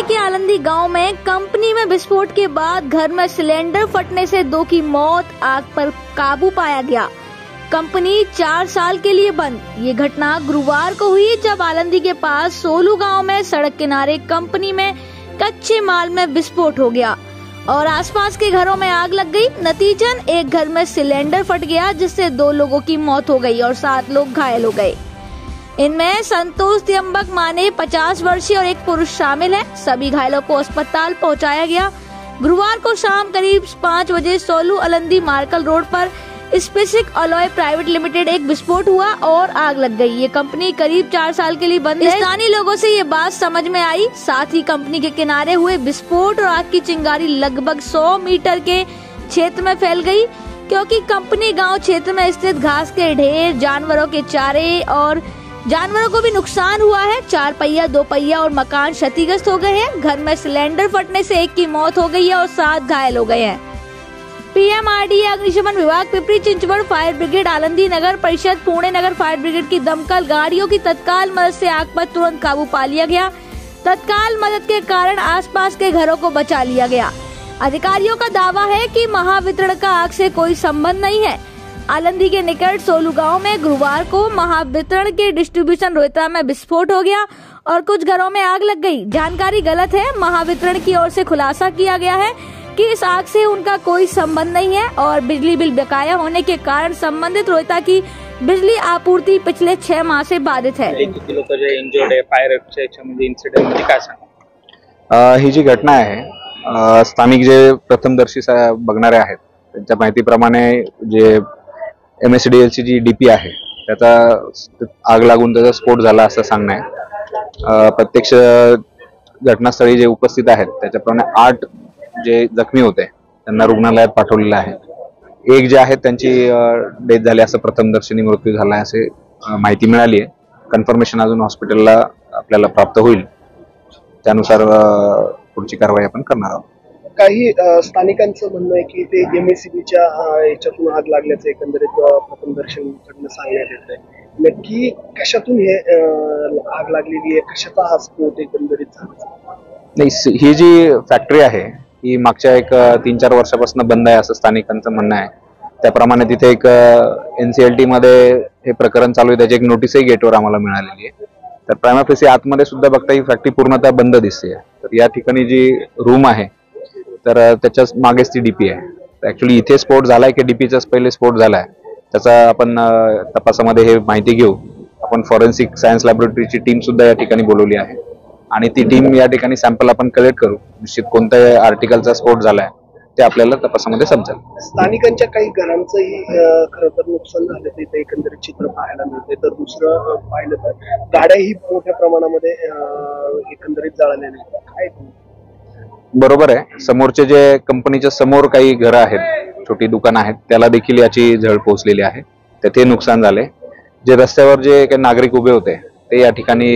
जिले के आलंदी गांव में कंपनी में विस्फोट के बाद घर में सिलेंडर फटने से 2 की मौत, आग पर काबू पाया गया। कंपनी 4 साल के लिए बंद। ये घटना गुरुवार को हुई जब आलंदी के पास सोलू गांव में सड़क किनारे कंपनी में कच्चे माल में विस्फोट हो गया और आसपास के घरों में आग लग गई। नतीजन एक घर में सिलेंडर फट गया जिससे 2 लोगों की मौत हो गई और 7 लोग घायल हो गए। इनमें संतोष त्यम्बक माने 50 वर्षीय और एक पुरुष शामिल है। सभी घायलों को अस्पताल पहुंचाया गया। गुरुवार को शाम करीब 5 बजे सोलू आलंदी मार्कल रोड पर स्पेसिक अलॉय प्राइवेट लिमिटेड एक विस्फोट हुआ और आग लग गई। ये कंपनी करीब 4 साल के लिए बंद है। स्थानीय लोगों से ये बात समझ में आई। साथ ही कंपनी के किनारे हुए विस्फोट और आग की चिंगारी लगभग 100 मीटर के क्षेत्र में फैल गई, क्योंकि कंपनी गांव क्षेत्र में स्थित घास के ढेर, जानवरों के चारे और जानवरों को भी नुकसान हुआ है। 4 पहिया, 2 पहिया और मकान क्षतिग्रस्त हो गए हैं। घर में सिलेंडर फटने से 1 की मौत हो गई है और 7 घायल हो गए हैं। पीएमआरडीए, अग्निशमन विभाग, पिपरी चिंचवड़ फायर ब्रिगेड, आलंदी नगर परिषद, पुणे नगर फायर ब्रिगेड की दमकल गाड़ियों की तत्काल मदद से आग पर तुरंत काबू पा लिया गया। तत्काल मदद के कारण आसपास के घरों को बचा लिया गया। अधिकारियों का दावा है कि महावितरण का आग से कोई संबंध नहीं है। आलंदी के निकट सोलू गांव में गुरुवार को महावितरण के डिस्ट्रीब्यूशन रोहित्रा में विस्फोट हो गया और कुछ घरों में आग लग गई। जानकारी गलत है। महावितरण की ओर से खुलासा किया गया है कि इस आग से उनका कोई संबंध नहीं है और बिजली बिल बकाया होने के कारण संबंधित रोहित्रा की बिजली आपूर्ति पिछले 6 माह से बाधित है। ही जी घटना आहे, स्थानिक जे प्रथमदर्शी बघणारे आहेत त्यांच्या माहितीप्रमाणे जे MSDLची जी डीपी आहे त्याचा आग लागून त्याचा स्फोट झाला असं सांगणं आहे। प्रत्यक्ष घटनास्थळी जे उपस्थित आहेत त्याच्याप्रमाणे 8 जे जखमी होते त्यांना रुग्णालयात पाठवलेलं आहे। एक जे आहे त्यांची डेथ झाली असं प्रथमदर्शनी मृत्यू झाला असे माहिती मिळाली आहे। कन्फर्मेशन अजून हॉस्पिटलला आपल्याला प्राप्त होईल, त्यानुसार पुढची कारवाई आपण करणार आहोत। काही स्थानिकांचं म्हणणं आहे की ते MSCBच्या याच्यातून आग लागल्याचं एकंदरीत प्रथमदर्शनीकडनं सांगण्यात येत आहे। नक्की कशातून हे आग लागलेली आहे, कशाचा हा स्फोट एकंदरीत झाला? नाही, ही जी फॅक्टरी आहे ही मागच्या एक 3-4 वर्षापासून बंद आहे असं स्थानिकांचं म्हणणं आहे। त्याप्रमाणे तिथे एक NCLT मध्ये हे प्रकरण चालू आहे, त्याची एक नोटीसही गेटवर आम्हाला मिळालेली आहे। तर प्रायमा फेसी आतमध्ये सुद्धा बघता ही फॅक्टरी पूर्णतः बंद दिसते। तर या ठिकाणी जी रूम आहे तर त्याच्या मागेच ती डीपी आहे। ऍक्च्युअली इथे स्फोट झालाय की डीपीचाच पहिले स्फोट झालाय त्याचा आपण तपासामध्ये हे माहिती घेऊ। आपण फॉरेन्सिक सायन्स लॅबोरेटरीची टीम सुद्धा या ठिकाणी बोलवली आहे आणि ती टीम या ठिकाणी सॅम्पल आपण कलेक्ट करू। निश्चित कोणत्या आर्टिकलचा स्फोट झालाय ते आपल्याला तपासामध्ये समजेल। स्थानिकांच्या काही घरांचंही खरं तर नुकसान झालं ते एकंदरीत चित्र पाहायला मिळते। तर दुसरं पाहिलं तर गाड्याही मोठ्या प्रमाणामध्ये एकंदरीत जळालेल्या आहेत। काय बरोबर आहे, समोरचे जे कंपनीच्या समोर काही घरं आहेत, छोटी दुकानं आहेत, त्याला देखील याची झळ पोहोचलेली आहे, त्याचे नुकसान झाले। जे रस्त्यावर जे काही नागरिक उभे होते ते या ठिकाणी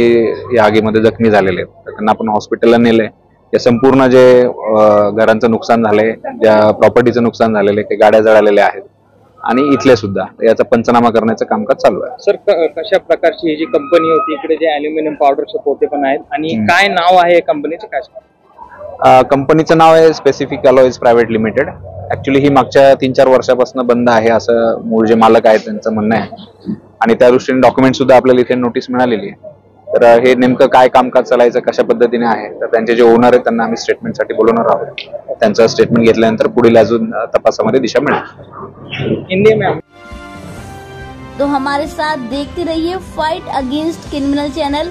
या आगीमध्ये जखमी झालेले आहेत, त्यांना आपण हॉस्पिटलला नेले। या संपूर्ण जे घरांचं नुकसान झालंय, ज्या प्रॉपर्टीचं नुकसान झालेलं आहे, ते गाड्या जळालेल्या आहेत आणि इथले सुद्धा याचा पंचनामा करण्याचं कामकाज चालू आहे। सर, कशा प्रकारची ही जी कंपनी होती, इकडे जे ॲल्युमिनियम पावडरचे पोते पण आहेत आणि काय नाव आहे कंपनीचं, काय? कंपनीचं नाव आहे specific alloys private limited. Actually ही मागच्या 3-4 वर्षापासून बंद आहे असं मूळ जे मालक आहेत त्यांचं म्हणणं आहे आणि त्या दृष्टीने डॉक्युमेंट सुद्धा आपल्याला इथे नोटीस मिळालेली आहे। तर हे नेमकं काय कामकाज चालायचं, कशा पद्धतीने आहे, तर त्यांचे जे ओनर आहेत त्यांना आम्ही स्टेटमेंटसाठी बोलवणार आहोत। त्यांचं स्टेटमेंट घेतल्यानंतर पुढील अजून तपासामध्ये दिशा मिळेल। हिंदी में तो हमारे साथ देखते रहिए फाइट अगेंस्ट क्रिमिनल चैनल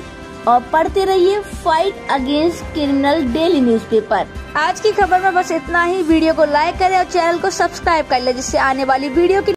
और पढ़ते रहिए fight against criminal daily newspaper. आज की खबर में बस इतना ही। वीडियो को लाइक करें और चैनल को सब्सक्राइब कर लें जिससे आने वाली वीडियो की